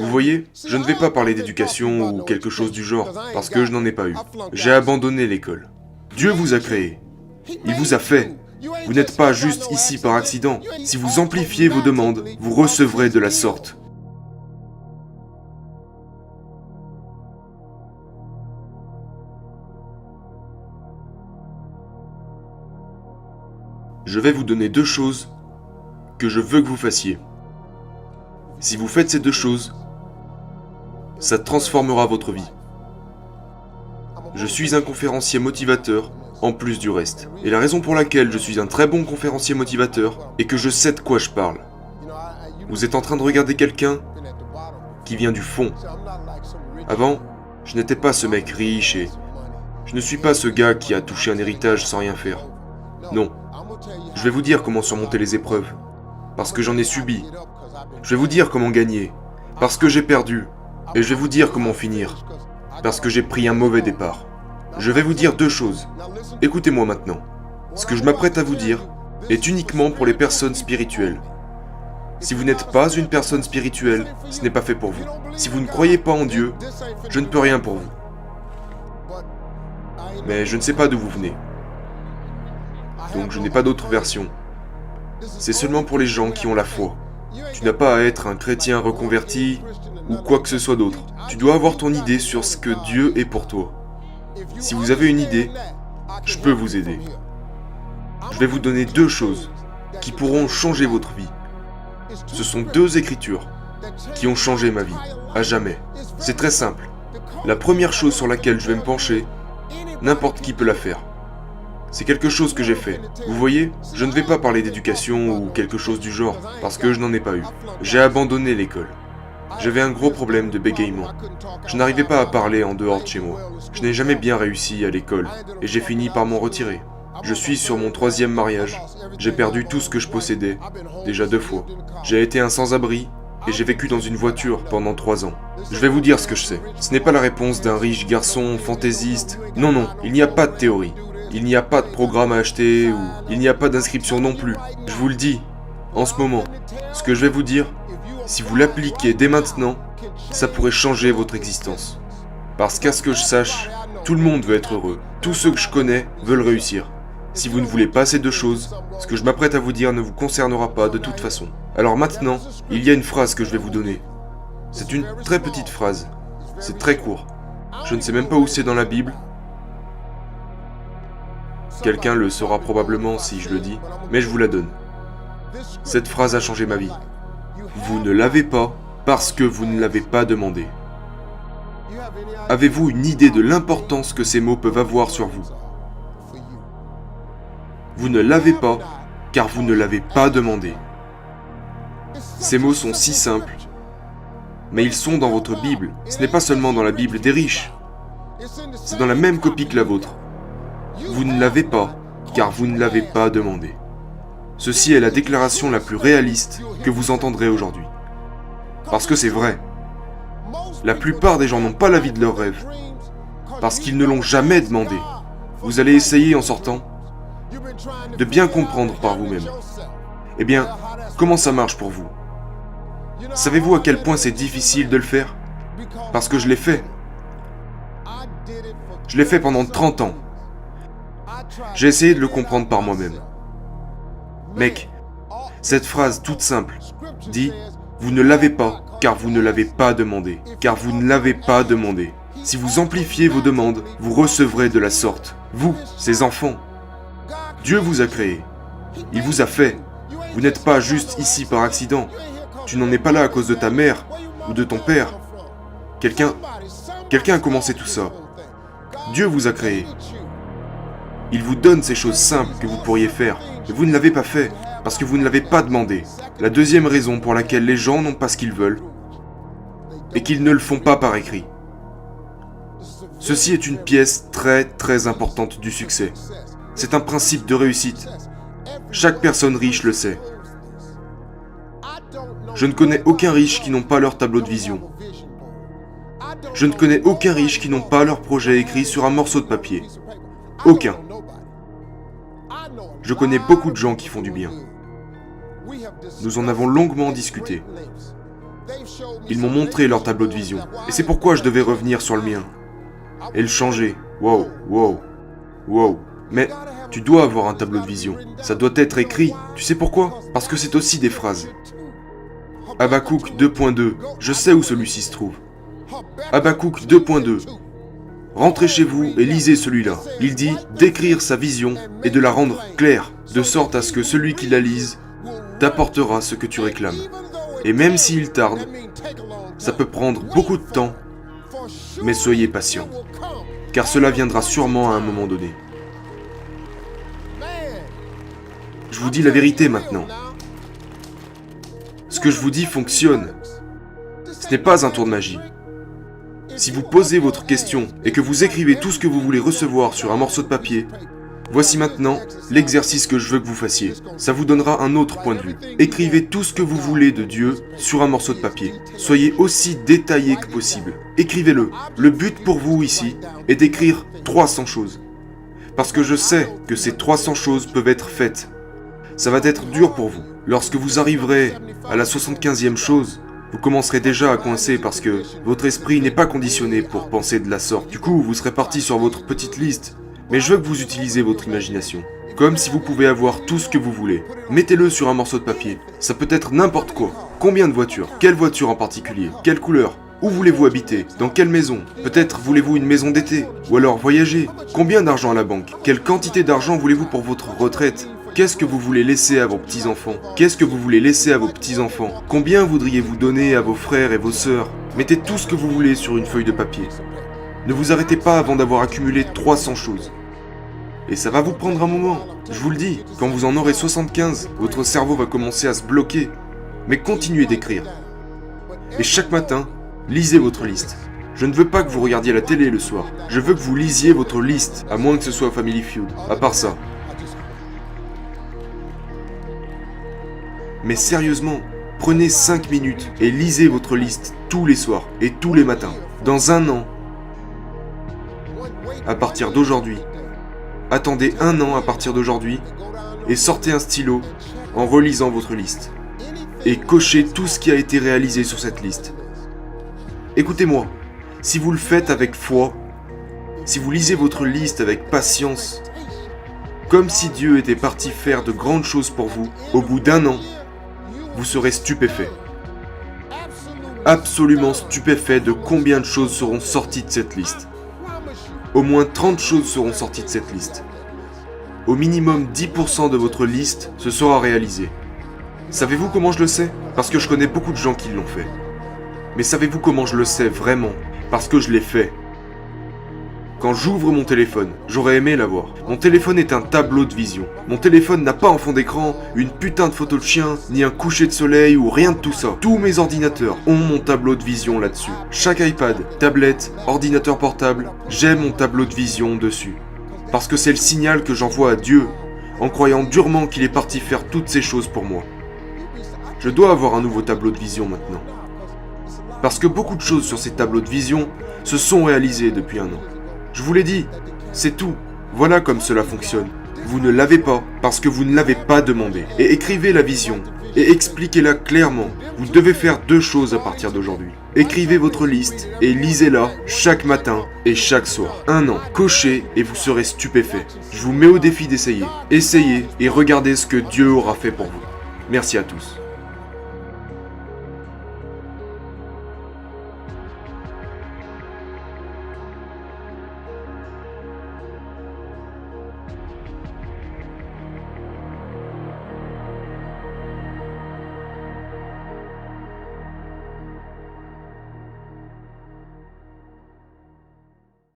Vous voyez, je ne vais pas parler d'éducation ou quelque chose du genre, parce que je n'en ai pas eu. J'ai abandonné l'école. Dieu vous a créé. Il vous a fait. Vous n'êtes pas juste ici par accident. Si vous amplifiez vos demandes, vous recevrez de la sorte. Je vais vous donner 2 choses que je veux que vous fassiez. Si vous faites ces 2 choses, ça transformera votre vie. Je suis un conférencier motivateur en plus du reste. Et la raison pour laquelle je suis un très bon conférencier motivateur est que je sais de quoi je parle. Vous êtes en train de regarder quelqu'un qui vient du fond. Avant, je n'étais pas ce mec riche et je ne suis pas ce gars qui a touché un héritage sans rien faire. Non. Je vais vous dire comment surmonter les épreuves, parce que j'en ai subi. Je vais vous dire comment gagner, parce que j'ai perdu. Et je vais vous dire comment finir, parce que j'ai pris un mauvais départ. Je vais vous dire 2 choses. Écoutez-moi maintenant. Ce que je m'apprête à vous dire est uniquement pour les personnes spirituelles. Si vous n'êtes pas une personne spirituelle, ce n'est pas fait pour vous. Si vous ne croyez pas en Dieu, je ne peux rien pour vous. Mais je ne sais pas d'où vous venez. Donc je n'ai pas d'autre version. C'est seulement pour les gens qui ont la foi. Tu n'as pas à être un chrétien reconverti ou quoi que ce soit d'autre. Tu dois avoir ton idée sur ce que Dieu est pour toi. Si vous avez une idée, je peux vous aider. Je vais vous donner 2 choses qui pourront changer votre vie. Ce sont 2 écritures qui ont changé ma vie, à jamais. C'est très simple. La première chose sur laquelle je vais me pencher, n'importe qui peut la faire. C'est quelque chose que j'ai fait. Vous voyez, je ne vais pas parler d'éducation ou quelque chose du genre, parce que je n'en ai pas eu. J'ai abandonné l'école. J'avais un gros problème de bégaiement. Je n'arrivais pas à parler en dehors de chez moi. Je n'ai jamais bien réussi à l'école, et j'ai fini par m'en retirer. Je suis sur mon 3e mariage. J'ai perdu tout ce que je possédais, déjà 2 fois. J'ai été un sans-abri, et j'ai vécu dans une voiture pendant 3 ans. Je vais vous dire ce que je sais. Ce n'est pas la réponse d'un riche garçon fantaisiste. Non, non, il n'y a pas de théorie. Il n'y a pas de programme à acheter, ou il n'y a pas d'inscription non plus. Je vous le dis, en ce moment, ce que je vais vous dire, si vous l'appliquez dès maintenant, ça pourrait changer votre existence. Parce qu'à ce que je sache, tout le monde veut être heureux. Tous ceux que je connais veulent réussir. Si vous ne voulez pas ces 2 choses, ce que je m'apprête à vous dire ne vous concernera pas de toute façon. Alors maintenant, il y a une phrase que je vais vous donner. C'est une très petite phrase. C'est très court. Je ne sais même pas où c'est dans la Bible. Quelqu'un le saura probablement si je le dis, mais je vous la donne. Cette phrase a changé ma vie. Vous ne l'avez pas parce que vous ne l'avez pas demandé. Avez-vous une idée de l'importance que ces mots peuvent avoir sur vous? Vous ne l'avez pas car vous ne l'avez pas demandé. Ces mots sont si simples, mais ils sont dans votre Bible. Ce n'est pas seulement dans la Bible des riches. C'est dans la même copie que la vôtre. Vous ne l'avez pas, car vous ne l'avez pas demandé. Ceci est la déclaration la plus réaliste que vous entendrez aujourd'hui. Parce que c'est vrai. La plupart des gens n'ont pas la vie de leurs rêves, parce qu'ils ne l'ont jamais demandé. Vous allez essayer en sortant de bien comprendre par vous-même. Eh bien, comment ça marche pour vous? Savez-vous à quel point c'est difficile de le faire? Parce que je l'ai fait. Je l'ai fait pendant 30 ans. J'ai essayé de le comprendre par moi-même. Mec, cette phrase toute simple dit « Vous ne l'avez pas, car vous ne l'avez pas demandé. Car vous ne l'avez pas demandé. Si vous amplifiez vos demandes, vous recevrez de la sorte. Vous, ces enfants. Dieu vous a créé. Il vous a fait. Vous n'êtes pas juste ici par accident. Tu n'en es pas là à cause de ta mère ou de ton père. Quelqu'un a commencé tout ça. Dieu vous a créé. Il vous donne ces choses simples que vous pourriez faire, et vous ne l'avez pas fait, parce que vous ne l'avez pas demandé. La deuxième raison pour laquelle les gens n'ont pas ce qu'ils veulent, est qu'ils ne le font pas par écrit. Ceci est une pièce très très importante du succès. C'est un principe de réussite. Chaque personne riche le sait. Je ne connais aucun riche qui n'ont pas leur tableau de vision. Je ne connais aucun riche qui n'ont pas leur projet écrit sur un morceau de papier. Aucun. Je connais beaucoup de gens qui font du bien. Nous en avons longuement discuté. Ils m'ont montré leur tableau de vision. Et c'est pourquoi je devais revenir sur le mien. Et le changer. Wow, wow, wow. Mais tu dois avoir un tableau de vision. Ça doit être écrit. Tu sais pourquoi? Parce que c'est aussi des phrases. Habakkuk 2.2. Je sais où celui-ci se trouve. Habakkuk 2.2. Rentrez chez vous et lisez celui-là. Il dit d'écrire sa vision et de la rendre claire, de sorte à ce que celui qui la lise t'apportera ce que tu réclames. Et même s'il tarde, ça peut prendre beaucoup de temps, mais soyez patient, car cela viendra sûrement à un moment donné. Je vous dis la vérité maintenant. Ce que je vous dis fonctionne. Ce n'est pas un tour de magie. Si vous posez votre question et que vous écrivez tout ce que vous voulez recevoir sur un morceau de papier, voici maintenant l'exercice que je veux que vous fassiez. Ça vous donnera un autre point de vue. Écrivez tout ce que vous voulez de Dieu sur un morceau de papier. Soyez aussi détaillé que possible. Écrivez-le. Le but pour vous ici est d'écrire 300 choses. Parce que je sais que ces 300 choses peuvent être faites. Ça va être dur pour vous. Lorsque vous arriverez à la 75e chose, vous commencerez déjà à coincer parce que votre esprit n'est pas conditionné pour penser de la sorte. Du coup, vous serez parti sur votre petite liste. Mais je veux que vous utilisez votre imagination. Comme si vous pouvez avoir tout ce que vous voulez. Mettez-le sur un morceau de papier. Ça peut être n'importe quoi. Combien de voitures? Quelle voiture en particulier? Quelle couleur? Où voulez-vous habiter? Dans quelle maison? Peut-être voulez-vous une maison d'été? Ou alors voyager? Combien d'argent à la banque? Quelle quantité d'argent voulez-vous pour votre retraite? Qu'est-ce que vous voulez laisser à vos petits-enfants? Qu'est-ce que vous voulez laisser à vos petits-enfants? Combien voudriez-vous donner à vos frères et vos sœurs? Mettez tout ce que vous voulez sur une feuille de papier. Ne vous arrêtez pas avant d'avoir accumulé 300 choses. Et ça va vous prendre un moment. Je vous le dis, quand vous en aurez 75, votre cerveau va commencer à se bloquer. Mais continuez d'écrire. Et chaque matin, lisez votre liste. Je ne veux pas que vous regardiez la télé le soir. Je veux que vous lisiez votre liste, à moins que ce soit Family Feud. À part ça. Mais sérieusement, prenez 5 minutes et lisez votre liste tous les soirs et tous les matins. Dans un an, à partir d'aujourd'hui, attendez un an à partir d'aujourd'hui et sortez un stylo en relisant votre liste. Et cochez tout ce qui a été réalisé sur cette liste. Écoutez-moi, si vous le faites avec foi, si vous lisez votre liste avec patience, comme si Dieu était parti faire de grandes choses pour vous, au bout d'un an, vous serez stupéfait. Absolument stupéfait de combien de choses seront sorties de cette liste. Au moins 30 choses seront sorties de cette liste. Au minimum 10% de votre liste se sera réalisé. Savez-vous comment je le sais? Parce que je connais beaucoup de gens qui l'ont fait. Mais savez-vous comment je le sais vraiment? Parce que je l'ai fait. Quand j'ouvre mon téléphone, j'aurais aimé l'avoir. Mon téléphone est un tableau de vision. Mon téléphone n'a pas en fond d'écran une putain de photo de chien, ni un coucher de soleil ou rien de tout ça. Tous mes ordinateurs ont mon tableau de vision là-dessus. Chaque iPad, tablette, ordinateur portable, j'ai mon tableau de vision dessus. Parce que c'est le signal que j'envoie à Dieu, en croyant durement qu'il est parti faire toutes ces choses pour moi. Je dois avoir un nouveau tableau de vision maintenant. Parce que beaucoup de choses sur ces tableaux de vision se sont réalisées depuis un an. Je vous l'ai dit, c'est tout. Voilà comme cela fonctionne. Vous ne l'avez pas parce que vous ne l'avez pas demandé. Et écrivez la vision et expliquez-la clairement. Vous devez faire 2 choses à partir d'aujourd'hui. Écrivez votre liste et lisez-la chaque matin et chaque soir. Un an, cochez et vous serez stupéfait. Je vous mets au défi d'essayer. Essayez et regardez ce que Dieu aura fait pour vous. Merci à tous.